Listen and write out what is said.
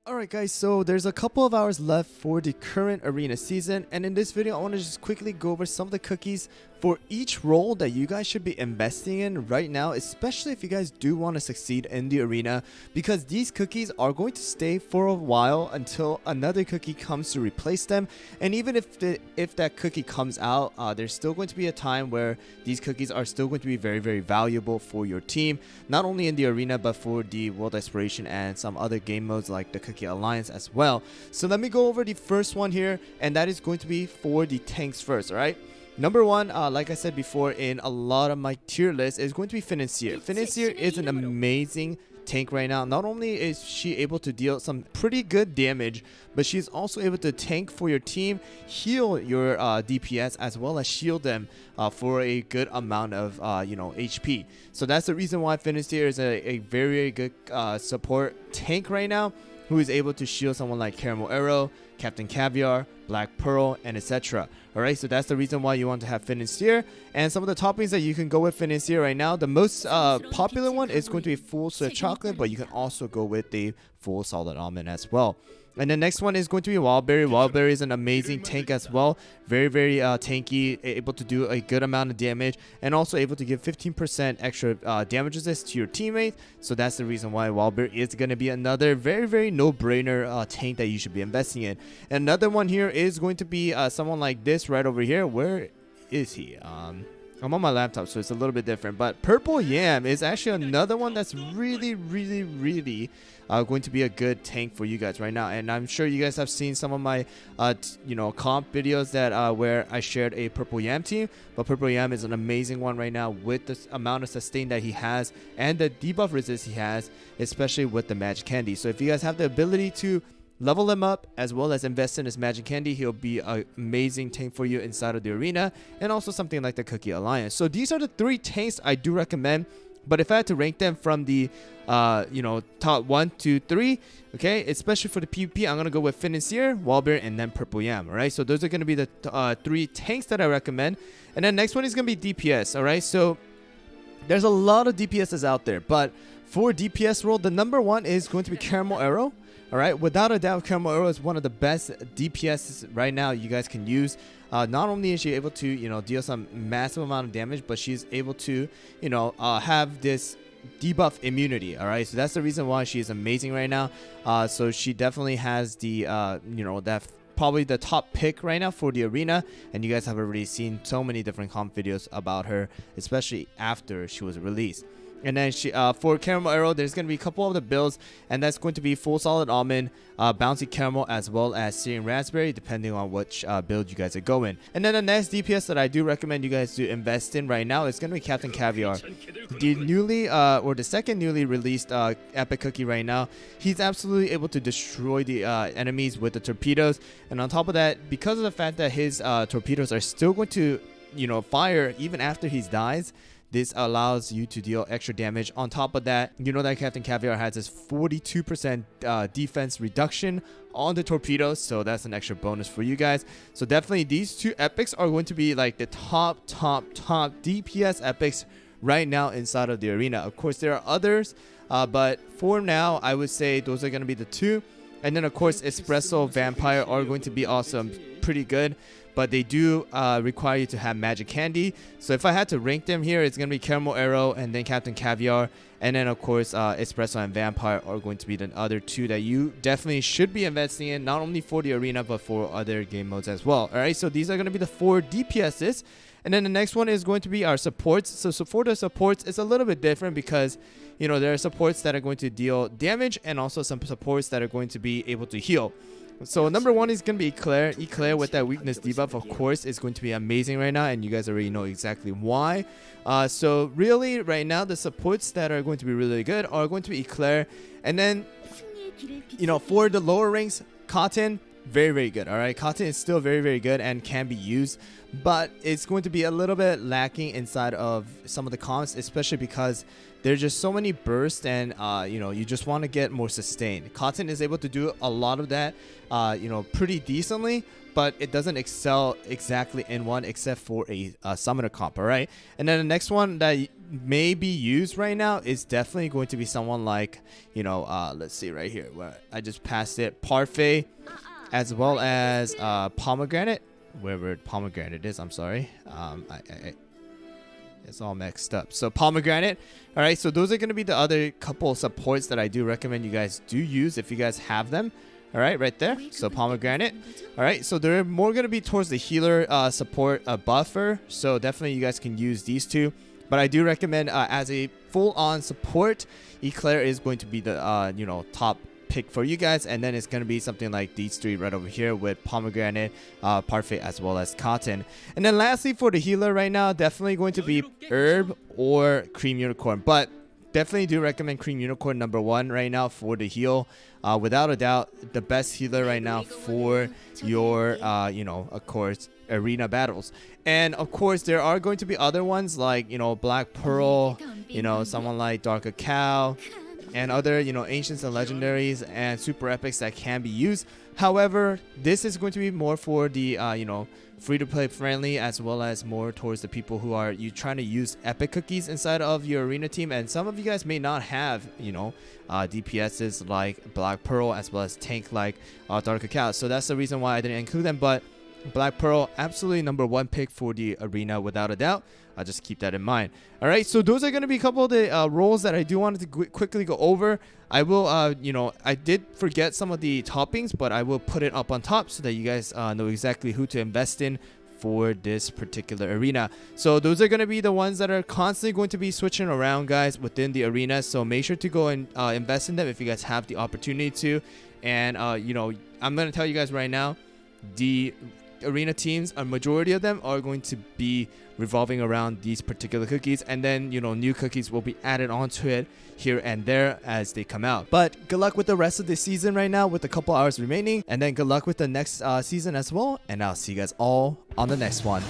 Alright guys, so there's a couple of hours left for the current arena season, and in this video I want to just quickly go over some of the cookies for each role that you guys should be investing in right now, especially if you guys do want to succeed in the arena, because these cookies are going to stay for a while until another cookie comes to replace them. And even if that cookie comes out, there's still going to be a time where these cookies are still going to be very valuable for your team, not only in the arena but for the world exploration and some other game modes like the Cookie Alliance as well. So let me go over the first one here, and that is going to be for the tanks first. All right, number one, like I said before in a lot of my tier lists, is going to be Financier. Financier is an amazing tank right now. Not only is she able to deal some pretty good damage, but she's also able to tank for your team, heal your DPS, as well as shield them for a good amount of HP. So that's the reason why Financier is a very good support tank right now, who is able to shield someone like Caramel Arrow, Captain Caviar, Black Pearl, and etc. Alright, so that's the reason why you want to have Financier. And some of the toppings that you can go with Financier right now, the most popular one is going to be full sweet chocolate, but you can also go with the full solid almond as well. And the next one is going to be Wildberry. Wildberry is an amazing tank as well. Very tanky, able to do a good amount of damage, and also able to give 15% extra damage resist to your teammate. So that's the reason why Wildberry is going to be another very no-brainer tank that you should be investing in. And another one here is going to be someone like this right over here. Where is he? I'm on my laptop, so it's a little bit different. But Purple Yam is actually another one that's really going to be a good tank for you guys right now. And I'm sure you guys have seen some of my comp videos that where I shared a Purple Yam team. But Purple Yam is an amazing one right now with the amount of sustain that he has and the debuff resist he has, especially with the Magic Candy. So if you guys have the ability to level him up as well as invest in his Magic Candy, he'll be an amazing tank for you inside of the arena, and also something like the Cookie Alliance. So these are the three tanks I do recommend. But if I had to rank them from the top 1 to 3, okay, especially for the PvP, I'm gonna go with Financier, Wildberry, and then Purple Yam. All right, so those are gonna be the three tanks that I recommend. And then next one is gonna be DPS. All right, so there's a lot of DPSs out there, but for DPS role, the number one is going to be Caramel Arrow. All right, without a doubt, Caramel Arrow is one of the best DPS right now you guys can use. Not only is she able to deal some massive amount of damage, but she's able to have this debuff immunity. All right, so that's the reason why she is amazing right now. So she definitely has the that probably the top pick right now for the arena, and you guys have already seen so many different comp videos about her, especially after she was released. And then for Caramel Arrow, there's going to be a couple of the builds, and that's going to be Full Solid Almond, Bouncy Caramel, as well as Syrian Raspberry, depending on which build you guys are going. And then the next DPS that I do recommend you guys to invest in right now is going to be Captain Caviar. The second newly released Epic Cookie right now. He's absolutely able to destroy the enemies with the torpedoes. And on top of that, because of the fact that his torpedoes are still going to fire even after he dies, this allows you to deal extra damage. On top of that, that Captain Caviar has this 42% defense reduction on the torpedoes, so that's an extra bonus for you guys. So definitely these two epics are going to be like the top DPS epics right now inside of the arena. Of course, there are others, but for now, I would say those are going to be the two. And then, of course, Espresso, Vampire are going to be awesome, pretty good. But they do require you to have Magic Candy. So if I had to rank them here, it's going to be Caramel Arrow and then Captain Caviar. And then, of course, Espresso and Vampire are going to be the other two that you definitely should be investing in, not only for the arena, but for other game modes as well. All right, so these are going to be the 4 DPSs. And then the next one is going to be our supports. So for the supports, it's a little bit different because, there are supports that are going to deal damage and also some supports that are going to be able to heal. So number one is going to be Eclair. Eclair with that weakness debuff, of course, is going to be amazing right now, and you guys already know exactly why. So really, right now, the supports that are going to be really good are going to be Eclair. And then, for the lower ranks, Cotton, very, very good. All right, cotton is still very, very good and can be used, but it's going to be a little bit lacking inside of some of the comps, especially because there's just so many bursts, and you know, you just want to get more sustained. Cotton is able to do a lot of that, you know, pretty decently, but it doesn't excel exactly in one except for a summoner comp. All right, and then the next one that may be used right now is definitely going to be someone like, you know, let's see right here where I just passed it, Parfait, as well as Pomegranate, wherever Pomegranate is, I'm sorry, it's all mixed up. So Pomegranate. All right, so those are going to be the other couple supports that I do recommend you guys do use if you guys have them. All right, right there. So Pomegranate. All right, so they're more going to be towards the healer support buffer. So definitely you guys can use these two. But I do recommend as a full-on support, Eclair is going to be the you know, top pick for you guys, and then it's going to be something like these three right over here with Pomegranate, Parfait, as well as Cotton. And then lastly for the healer right now, definitely going to be Herb or Cream Unicorn, but definitely do recommend Cream Unicorn #1 right now for the heal. Without a doubt, the best healer right now for your you know, of course, arena battles. And of course there are going to be other ones like, you know, Black Pearl, you know, someone like Dark Cacao, and other, you know, ancients and legendaries and super epics that can be used. However, this is going to be more for the you know, free-to-play friendly, as well as more towards the people who are trying to use epic cookies inside of your arena team. And some of you guys may not have, you know, DPSs like Black Pearl, as well as tank like Dark Cacao. So that's the reason why I didn't include them. But Black Pearl, absolutely #1 pick for the arena without a doubt. I'll just keep that in mind. All right, so those are going to be a couple of the roles that I do wanted to quickly go over. I will, you know, I did forget some of the toppings, but I will put it up on top so that you guys know exactly who to invest in for this particular arena. So those are going to be the ones that are constantly going to be switching around, guys, within the arena. So make sure to go and invest in them if you guys have the opportunity to. And, you know, I'm going to tell you guys right now, the arena teams, a majority of them are going to be revolving around these particular cookies, and then, you know, new cookies will be added onto it here and there as they come out. But good luck with the rest of the season right now with a couple hours remaining, and then good luck with the next season as well, and I'll see you guys all on the next one.